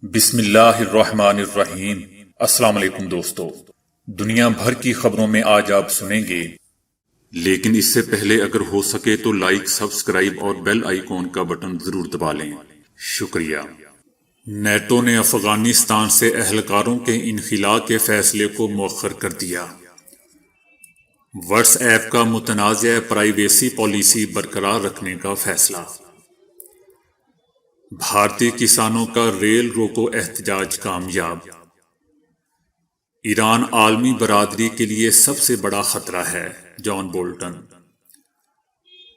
بسم اللہ الرحمن الرحیم۔ السلام علیکم دوستو، دنیا بھر کی خبروں میں آج آپ سنیں گے، لیکن اس سے پہلے اگر ہو سکے تو لائک، سبسکرائب اور بیل آئیکن کا بٹن ضرور دبا لیں۔ شکریہ۔ نیٹو نے افغانستان سے اہلکاروں کے انخلاء کے فیصلے کو مؤخر کر دیا۔ واٹس ایپ کا متنازع پرائیویسی پالیسی برقرار رکھنے کا فیصلہ۔ بھارتی کسانوں کا ریل روکو احتجاج کامیاب۔ ایران عالمی برادری کے لیے سب سے بڑا خطرہ ہے، جان بولٹن۔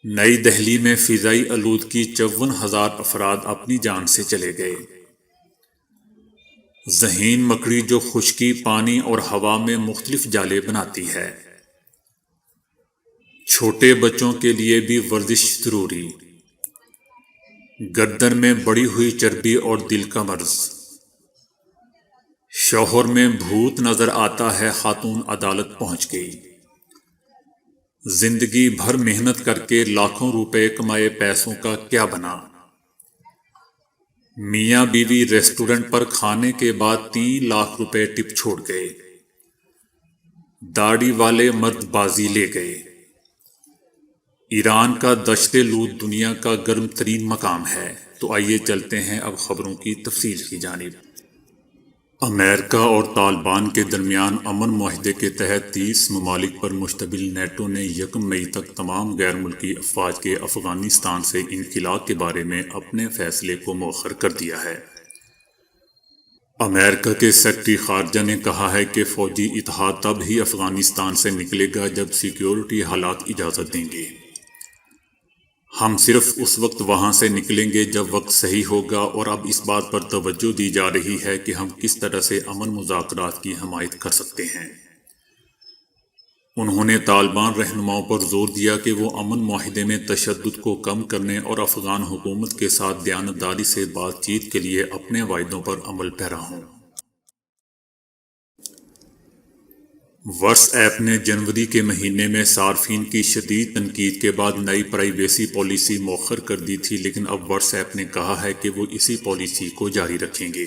نئی دہلی میں فضائی آلودگی، 54,000 افراد اپنی جان سے چلے گئے۔ ذہین مکڑی جو خشکی، پانی اور ہوا میں مختلف جالے بناتی ہے۔ چھوٹے بچوں کے لیے بھی ورزش ضروری۔ گردن میں بڑھی ہوئی چربی اور دل کا مرض۔ شوہر میں بھوت نظر آتا ہے، خاتون عدالت پہنچ گئی۔ زندگی بھر محنت کر کے لاکھوں روپے کمائے پیسوں کا کیا بنا؟ میاں بیوی ریسٹورنٹ پر کھانے کے بعد 3 لاکھ روپے ٹپ چھوڑ گئے۔ داڑھی والے مرد بازی لے گئے۔ ایران کا دشت لوت دنیا کا گرم ترین مقام ہے۔ تو آئیے چلتے ہیں اب خبروں کی تفصیل کی جانب۔ امریکہ اور طالبان کے درمیان امن معاہدے کے تحت 30 ممالک پر مشتمل نیٹو نے 1 مئی تک تمام غیر ملکی افواج کے افغانستان سے انخلاء کے بارے میں اپنے فیصلے کو مؤخر کر دیا ہے۔ امریکہ کے سیکرٹری خارجہ نے کہا ہے کہ فوجی اتحاد تب ہی افغانستان سے نکلے گا جب سیکیورٹی حالات اجازت دیں گے۔ ہم صرف اس وقت وہاں سے نکلیں گے جب وقت صحیح ہوگا، اور اب اس بات پر توجہ دی جا رہی ہے کہ ہم کس طرح سے امن مذاکرات کی حمایت کر سکتے ہیں۔ انہوں نے طالبان رہنماؤں پر زور دیا کہ وہ امن معاہدے میں تشدد کو کم کرنے اور افغان حکومت کے ساتھ دیانتداری سے بات چیت کے لیے اپنے وعدوں پر عمل پیرا ہوں۔ واٹس ایپ نے جنوری کے مہینے میں صارفین کی شدید تنقید کے بعد نئی پرائیویسی پالیسی مؤخر کر دی تھی، لیکن اب واٹس ایپ نے کہا ہے کہ وہ اسی پالیسی کو جاری رکھیں گے۔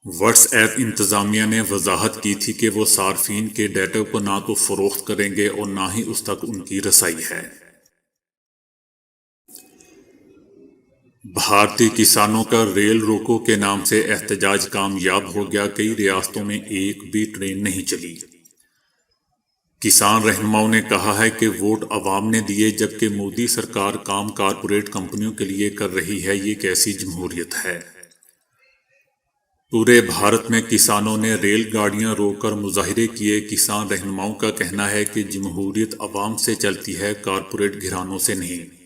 واٹس ایپ انتظامیہ نے وضاحت کی تھی کہ وہ صارفین کے ڈیٹا کو نہ تو فروخت کریں گے اور نہ ہی اس تک ان کی رسائی ہے۔ بھارتی کسانوں کا ریل روکو کے نام سے احتجاج کامیاب ہو گیا۔ کئی ریاستوں میں ایک بھی ٹرین نہیں چلی۔ کسان رہنماؤں نے کہا ہے کہ ووٹ عوام نے دیے، جبکہ مودی سرکار کام کارپوریٹ کمپنیوں کے لیے کر رہی ہے۔ یہ کیسی جمہوریت ہے؟ پورے بھارت میں کسانوں نے ریل گاڑیاں روک کر مظاہرے کیے۔ کسان رہنماؤں کا کہنا ہے کہ جمہوریت عوام سے چلتی ہے، کارپوریٹ گھرانوں سے نہیں۔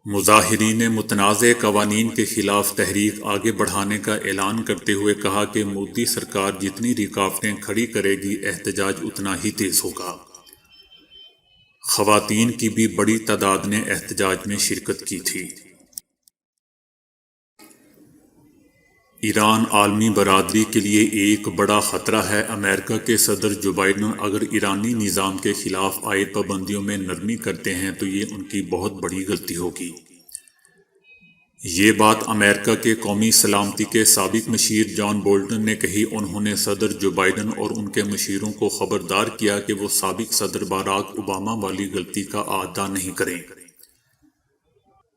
مظاہرین نے متنازع قوانین کے خلاف تحریک آگے بڑھانے کا اعلان کرتے ہوئے کہا کہ مودی سرکار جتنی رکاوٹیں کھڑی کرے گی، احتجاج اتنا ہی تیز ہوگا۔ خواتین کی بھی بڑی تعداد نے احتجاج میں شرکت کی تھی۔ ایران عالمی برادری کے لیے ایک بڑا خطرہ ہے۔ امریکہ کے صدر جو بائیڈن اگر ایرانی نظام کے خلاف عائد پابندیوں میں نرمی کرتے ہیں تو یہ ان کی بہت بڑی غلطی ہوگی۔ یہ بات امریکہ کے قومی سلامتی کے سابق مشیر جان بولٹن نے کہی۔ انہوں نے صدر جو بائیڈن اور ان کے مشیروں کو خبردار کیا کہ وہ سابق صدر باراک اوباما والی غلطی کا اعادہ نہیں کریں۔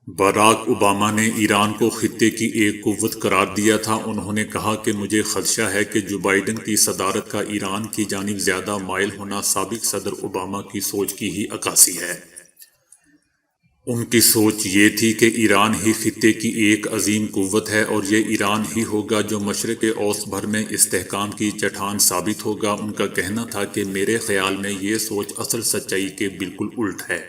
باراک اوباما نے ایران کو خطے کی ایک قوت قرار دیا تھا۔ انہوں نے کہا کہ مجھے خدشہ ہے کہ جو بائیڈن کی صدارت کا ایران کی جانب زیادہ مائل ہونا سابق صدر اوباما کی سوچ کی ہی عکاسی ہے۔ ان کی سوچ یہ تھی کہ ایران ہی خطے کی ایک عظیم قوت ہے اور یہ ایران ہی ہوگا جو مشرق اوسط بھر میں استحکام کی چٹان ثابت ہوگا۔ ان کا کہنا تھا کہ میرے خیال میں یہ سوچ اصل سچائی کے بالکل الٹ ہے۔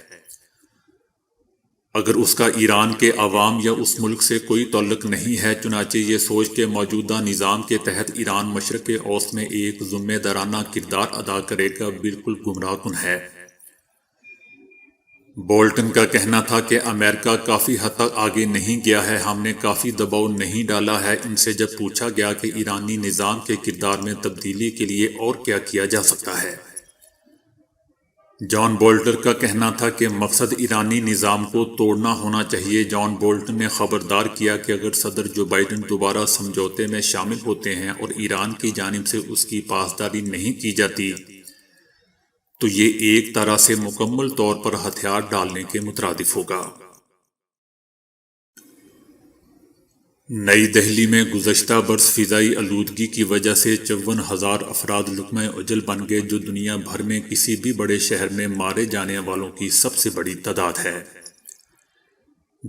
اگر اس کا ایران کے عوام یا اس ملک سے کوئی تعلق نہیں ہے، چنانچہ یہ سوچ کے موجودہ نظام کے تحت ایران مشرق اوسط میں ایک ذمہ دارانہ کردار ادا کرے گا، بالکل گمراہ کن ہے۔ بولٹن کا کہنا تھا کہ امریکہ کافی حد تک آگے نہیں گیا ہے، ہم نے کافی دباؤ نہیں ڈالا ہے۔ ان سے جب پوچھا گیا کہ ایرانی نظام کے کردار میں تبدیلی کے لیے اور کیا کیا جا سکتا ہے، جان بولٹر کا کہنا تھا کہ مقصد ایرانی نظام کو توڑنا ہونا چاہیے۔ جان بولٹن نے خبردار کیا کہ اگر صدر جو بائیڈن دوبارہ سمجھوتے میں شامل ہوتے ہیں اور ایران کی جانب سے اس کی پاسداری نہیں کی جاتی تو یہ ایک طرح سے مکمل طور پر ہتھیار ڈالنے کے مترادف ہوگا۔ نئی دہلی میں گزشتہ برس فضائی آلودگی کی وجہ سے 54,000 افراد لقمہ اجل بن گئے، جو دنیا بھر میں کسی بھی بڑے شہر میں مارے جانے والوں کی سب سے بڑی تعداد ہے۔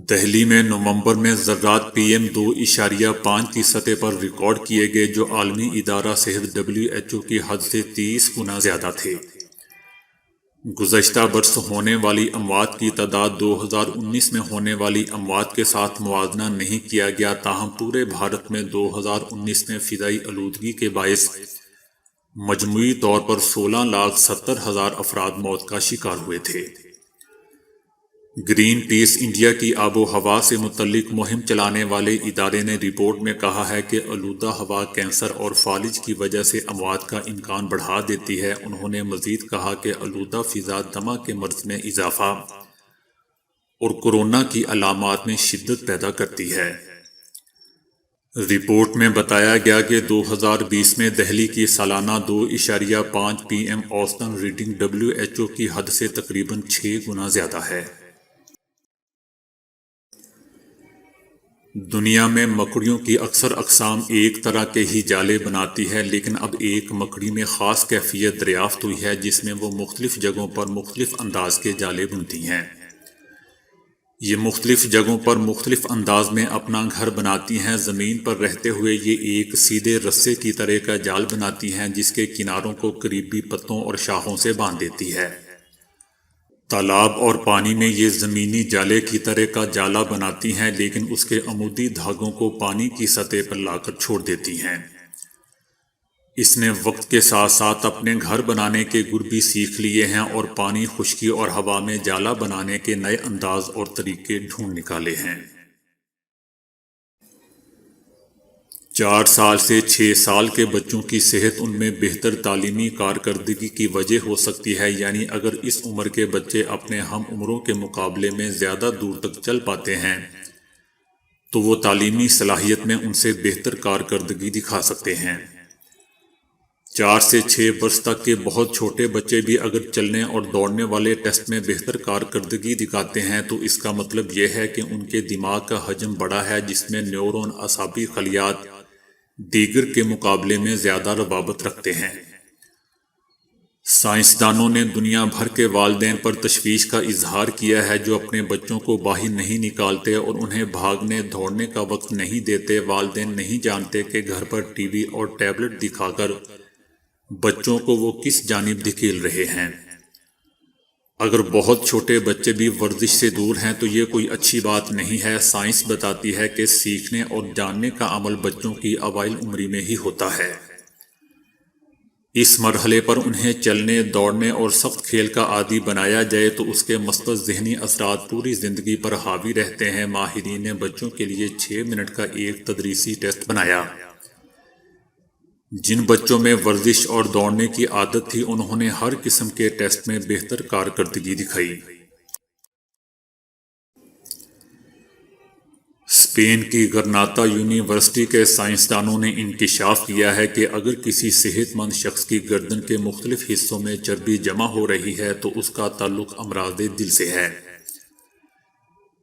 دہلی میں نومبر میں ذرات PM 2.5 کی سطح پر ریکارڈ کیے گئے، جو عالمی ادارہ صحت WHO کی حد سے 30 گنا زیادہ تھے۔ گزشتہ برس ہونے والی اموات کی تعداد 2019 میں ہونے والی اموات کے ساتھ موازنہ نہیں کیا گیا، تاہم پورے بھارت میں 2019 میں فضائی آلودگی کے باعث مجموعی طور پر 16,70,000 افراد موت کا شکار ہوئے تھے۔ گرین پیس انڈیا کی آب و ہوا سے متعلق مہم چلانے والے ادارے نے رپورٹ میں کہا ہے کہ آلودہ ہوا کینسر اور فالج کی وجہ سے اموات کا امکان بڑھا دیتی ہے۔ انہوں نے مزید کہا کہ آلودہ فضا دمہ کے مرض میں اضافہ اور کورونا کی علامات میں شدت پیدا کرتی ہے۔ رپورٹ میں بتایا گیا کہ 2020 میں دہلی کی سالانہ 2.5 PM اوسطن ریڈنگ WHO کی حد سے تقریباً 6 گنا زیادہ ہے۔ دنیا میں مکڑیوں کی اکثر اقسام ایک طرح کے ہی جالے بناتی ہے، لیکن اب ایک مکڑی میں خاص کیفیت دریافت ہوئی ہے جس میں وہ مختلف جگہوں پر مختلف انداز کے جالے بنتی ہیں۔ یہ مختلف جگہوں پر مختلف انداز میں اپنا گھر بناتی ہیں۔ زمین پر رہتے ہوئے یہ ایک سیدھے رسے کی طرح کا جال بناتی ہیں جس کے کناروں کو قریبی پتوں اور شاخوں سے باندھ دیتی ہے۔ تالاب اور پانی میں یہ زمینی جالے کی طرح کا جالا بناتی ہیں، لیکن اس کے عمودی دھاگوں کو پانی کی سطح پر لا کر چھوڑ دیتی ہیں۔ اس نے وقت کے ساتھ ساتھ اپنے گھر بنانے کے گر بھی سیکھ لیے ہیں اور پانی، خشکی اور ہوا میں جالا بنانے کے نئے انداز اور طریقے ڈھونڈ نکالے ہیں۔ 4 سال سے 6 سال کے بچوں کی صحت ان میں بہتر تعلیمی کارکردگی کی وجہ ہو سکتی ہے، یعنی اگر اس عمر کے بچے اپنے ہم عمروں کے مقابلے میں زیادہ دور تک چل پاتے ہیں تو وہ تعلیمی صلاحیت میں ان سے بہتر کارکردگی دکھا سکتے ہیں۔ 4 سے 6 برس تک کے بہت چھوٹے بچے بھی اگر چلنے اور دوڑنے والے ٹیسٹ میں بہتر کارکردگی دکھاتے ہیں تو اس کا مطلب یہ ہے کہ ان کے دماغ کا حجم بڑا ہے، جس میں نیورون، اعصابی خلیات دیگر کے مقابلے میں زیادہ ربابت رکھتے ہیں۔ سائنسدانوں نے دنیا بھر کے والدین پر تشویش کا اظہار کیا ہے جو اپنے بچوں کو باہر نہیں نکالتے اور انہیں بھاگنے دوڑنے کا وقت نہیں دیتے۔ والدین نہیں جانتے کہ گھر پر ٹی وی اور ٹیبلٹ دکھا کر بچوں کو وہ کس جانب دھکیل رہے ہیں۔ اگر بہت چھوٹے بچے بھی ورزش سے دور ہیں تو یہ کوئی اچھی بات نہیں ہے۔ سائنس بتاتی ہے کہ سیکھنے اور جاننے کا عمل بچوں کی اوائل عمری میں ہی ہوتا ہے۔ اس مرحلے پر انہیں چلنے، دوڑنے اور سخت کھیل کا عادی بنایا جائے تو اس کے مثبت ذہنی اثرات پوری زندگی پر حاوی رہتے ہیں۔ ماہرین نے بچوں کے لیے 6 منٹ کا ایک تدریسی ٹیسٹ بنایا۔ جن بچوں میں ورزش اور دوڑنے کی عادت تھی انہوں نے ہر قسم کے ٹیسٹ میں بہتر کارکردگی دکھائی۔ اسپین کی گرناتا یونیورسٹی کے سائنسدانوں نے انکشاف کیا ہے کہ اگر کسی صحت مند شخص کی گردن کے مختلف حصوں میں چربی جمع ہو رہی ہے تو اس کا تعلق امراض دل سے ہے،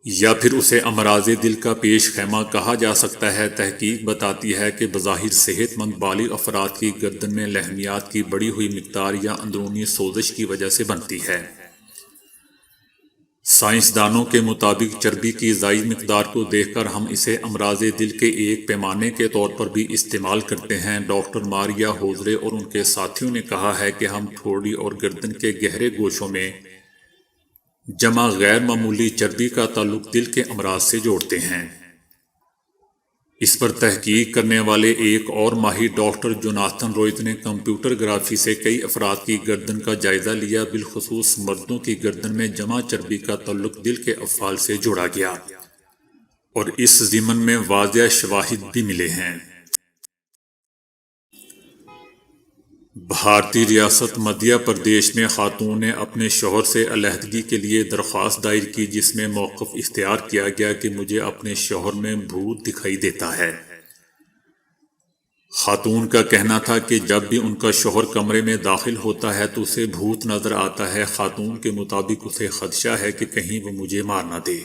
یا پھر اسے امراض دل کا پیش خیمہ کہا جا سکتا ہے۔ تحقیق بتاتی ہے کہ بظاہر صحت مند بالغ افراد کی گردن میں لحمیات کی بڑھی ہوئی مقدار یا اندرونی سوزش کی وجہ سے بنتی ہے۔ سائنسدانوں کے مطابق چربی کی زائد مقدار کو دیکھ کر ہم اسے امراض دل کے ایک پیمانے کے طور پر بھی استعمال کرتے ہیں۔ ڈاکٹر ماریا ہوزرے اور ان کے ساتھیوں نے کہا ہے کہ ہم ٹھوڑی اور گردن کے گہرے گوشوں میں جمع غیر معمولی چربی کا تعلق دل کے امراض سے جوڑتے ہیں۔ اس پر تحقیق کرنے والے ایک اور ماہر ڈاکٹر جوناتھن رویت نے کمپیوٹر گرافی سے کئی افراد کی گردن کا جائزہ لیا۔ بالخصوص مردوں کی گردن میں جمع چربی کا تعلق دل کے افعال سے جوڑا گیا اور اس ضمن میں واضح شواہد بھی ملے ہیں۔ بھارتی ریاست مدھیہ پردیش میں خاتون نے اپنے شوہر سے علیحدگی کے لیے درخواست دائر کی، جس میں موقف اختیار کیا گیا کہ مجھے اپنے شوہر میں بھوت دکھائی دیتا ہے۔ خاتون کا کہنا تھا کہ جب بھی ان کا شوہر کمرے میں داخل ہوتا ہے تو اسے بھوت نظر آتا ہے۔ خاتون کے مطابق اسے خدشہ ہے کہ کہیں وہ مجھے مار نہ دے،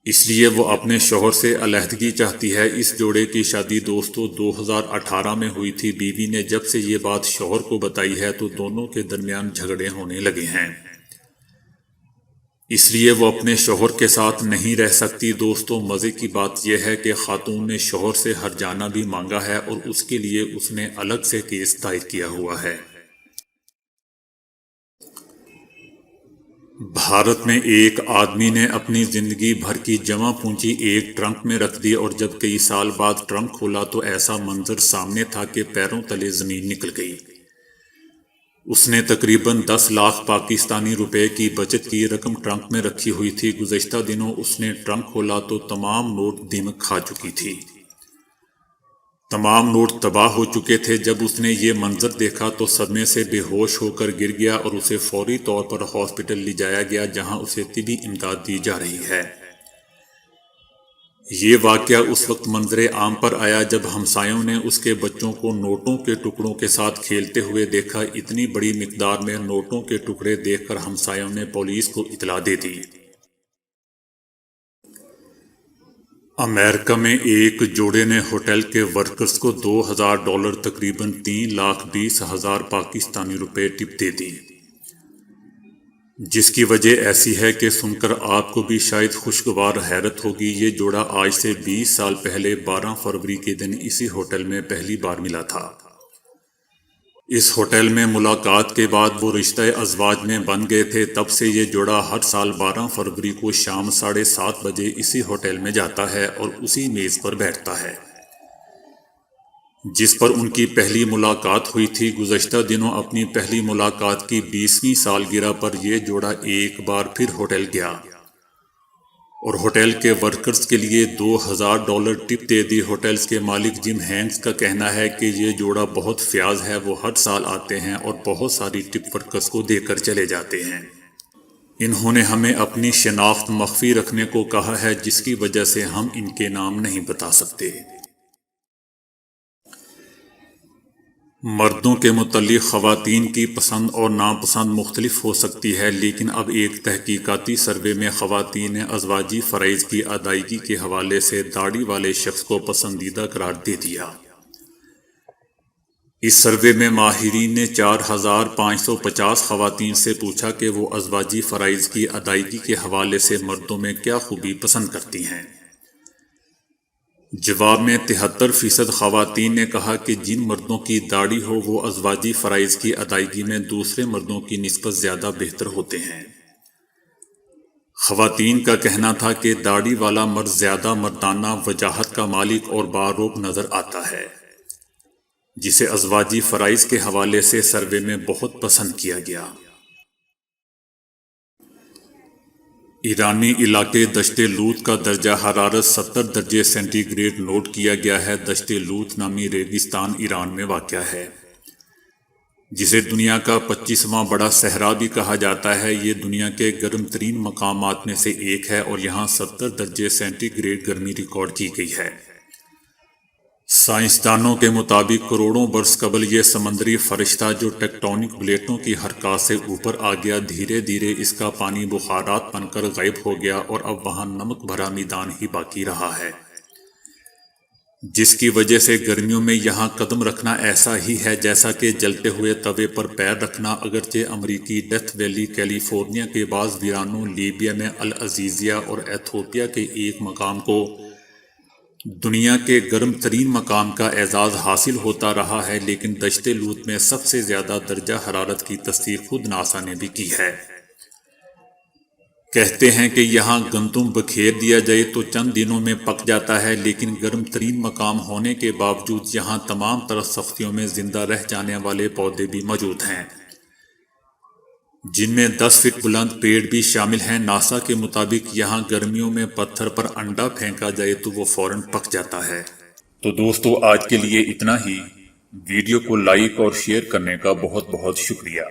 اس لیے وہ اپنے شوہر سے علیحدگی چاہتی ہے۔ اس جوڑے کی شادی 2018 میں ہوئی تھی۔ بیوی نے جب سے یہ بات شوہر کو بتائی ہے تو دونوں کے درمیان جھگڑے ہونے لگے ہیں، اس لیے وہ اپنے شوہر کے ساتھ نہیں رہ سکتی۔ دوستو، مزے کی بات یہ ہے کہ خاتون نے شوہر سے ہرجانہ بھی مانگا ہے اور اس کے لیے اس نے الگ سے کیس دائر کیا ہوا ہے۔ بھارت میں ایک آدمی نے اپنی زندگی بھر کی جمع پونجی ایک ٹرنک میں رکھ دی اور جب کئی سال بعد ٹرنک کھولا تو ایسا منظر سامنے تھا کہ پیروں تلے زمین نکل گئی۔ اس نے تقریباً 10 لاکھ پاکستانی روپے کی بچت کی رقم ٹرنک میں رکھی ہوئی تھی۔ گزشتہ دنوں اس نے ٹرنک کھولا تو تمام نوٹ دیمک کھا چکی تھی۔ تمام نوٹ تباہ ہو چکے تھے۔ جب اس نے یہ منظر دیکھا تو صدمے سے بے ہوش ہو کر گر گیا اور اسے فوری طور پر ہاسپٹل لے جایا گیا، جہاں اسے طبی امداد دی جا رہی ہے۔ یہ واقعہ اس وقت منظر عام پر آیا جب ہمسایوں نے اس کے بچوں کو نوٹوں کے ٹکڑوں کے ساتھ کھیلتے ہوئے دیکھا۔ اتنی بڑی مقدار میں نوٹوں کے ٹکڑے دیکھ کر ہمسایوں نے پولیس کو اطلاع دے دی۔ امریکہ میں ایک جوڑے نے ہوٹل کے ورکرز کو $2000 تقریباً 3,20,000 پاکستانی روپے ٹپ دے دی، جس کی وجہ ایسی ہے کہ سن کر آپ کو بھی شاید خوشگوار حیرت ہوگی۔ یہ جوڑا آج سے 20 سال پہلے 12 فروری کے دن اسی ہوٹل میں پہلی بار ملا تھا۔ اس ہوٹل میں ملاقات کے بعد وہ رشتہ ازواج میں بن گئے تھے۔ تب سے یہ جوڑا ہر سال 12 فروری کو شام 7:30 بجے اسی ہوٹل میں جاتا ہے اور اسی میز پر بیٹھتا ہے جس پر ان کی پہلی ملاقات ہوئی تھی۔ گزشتہ دنوں اپنی پہلی ملاقات کی 20ویں سالگرہ پر یہ جوڑا ایک بار پھر ہوٹل گیا اور ہوٹل کے ورکرز کے لیے $2000 ٹپ دے دی۔ ہوٹلز کے مالک جم ہینکس کا کہنا ہے کہ یہ جوڑا بہت فیاض ہے، وہ ہر سال آتے ہیں اور بہت ساری ٹپ ورکرز کو دے کر چلے جاتے ہیں۔ انہوں نے ہمیں اپنی شناخت مخفی رکھنے کو کہا ہے، جس کی وجہ سے ہم ان کے نام نہیں بتا سکتے۔ مردوں کے متعلق خواتین کی پسند اور ناپسند مختلف ہو سکتی ہے، لیکن اب ایک تحقیقاتی سروے میں خواتین نے ازواجی فرائض کی ادائیگی کے حوالے سے داڑھی والے شخص کو پسندیدہ قرار دے دیا۔ اس سروے میں ماہرین نے 4550 خواتین سے پوچھا کہ وہ ازواجی فرائض کی ادائیگی کے حوالے سے مردوں میں کیا خوبی پسند کرتی ہیں۔ جواب میں 73% خواتین نے کہا کہ جن مردوں کی داڑھی ہو وہ ازواجی فرائض کی ادائیگی میں دوسرے مردوں کی نسبت زیادہ بہتر ہوتے ہیں۔ خواتین کا کہنا تھا کہ داڑھی والا مرد زیادہ مردانہ وجاہت کا مالک اور باروق نظر آتا ہے، جسے ازواجی فرائض کے حوالے سے سروے میں بہت پسند کیا گیا۔ ایرانی علاقے دشت لوت کا درجہ حرارت 70 درجے سینٹی گریڈ نوٹ کیا گیا ہے۔ دشت لوت نامی ریگستان ایران میں واقع ہے، جسے دنیا کا 25واں بڑا صحرا بھی کہا جاتا ہے۔ یہ دنیا کے گرم ترین مقامات میں سے ایک ہے اور یہاں 70 درجے سینٹی گریڈ گرمی ریکارڈ کی گئی ہے۔ سائنسدانوں کے مطابق کروڑوں برس قبل یہ سمندری فرشتہ جو ٹیکٹونک پلیٹوں کی حرکات سے اوپر آ گیا، دھیرے دھیرے اس کا پانی بخارات بن کر غائب ہو گیا اور اب وہاں نمک بھرا میدان ہی باقی رہا ہے، جس کی وجہ سے گرمیوں میں یہاں قدم رکھنا ایسا ہی ہے جیسا کہ جلتے ہوئے توے پر پیر رکھنا۔ اگرچہ امریکی ڈیتھ ویلی کیلیفورنیا کے بعض ویرانوں، لیبیا میں العزیزیہ اور ایتھوپیا کے ایک مقام کو دنیا کے گرم ترین مقام کا اعزاز حاصل ہوتا رہا ہے، لیکن دشت لوت میں سب سے زیادہ درجہ حرارت کی تصدیق خود ناسا نے بھی کی ہے۔ کہتے ہیں کہ یہاں گندم بکھیر دیا جائے تو چند دنوں میں پک جاتا ہے، لیکن گرم ترین مقام ہونے کے باوجود یہاں تمام طرح سختیوں میں زندہ رہ جانے والے پودے بھی موجود ہیں، جن میں 10 فٹ بلند پیڑ بھی شامل ہیں۔ ناسا کے مطابق یہاں گرمیوں میں پتھر پر انڈا پھینکا جائے تو وہ فوراً پک جاتا ہے۔ تو دوستو، آج کے لیے اتنا ہی۔ ویڈیو کو لائک اور شیئر کرنے کا بہت بہت شکریہ۔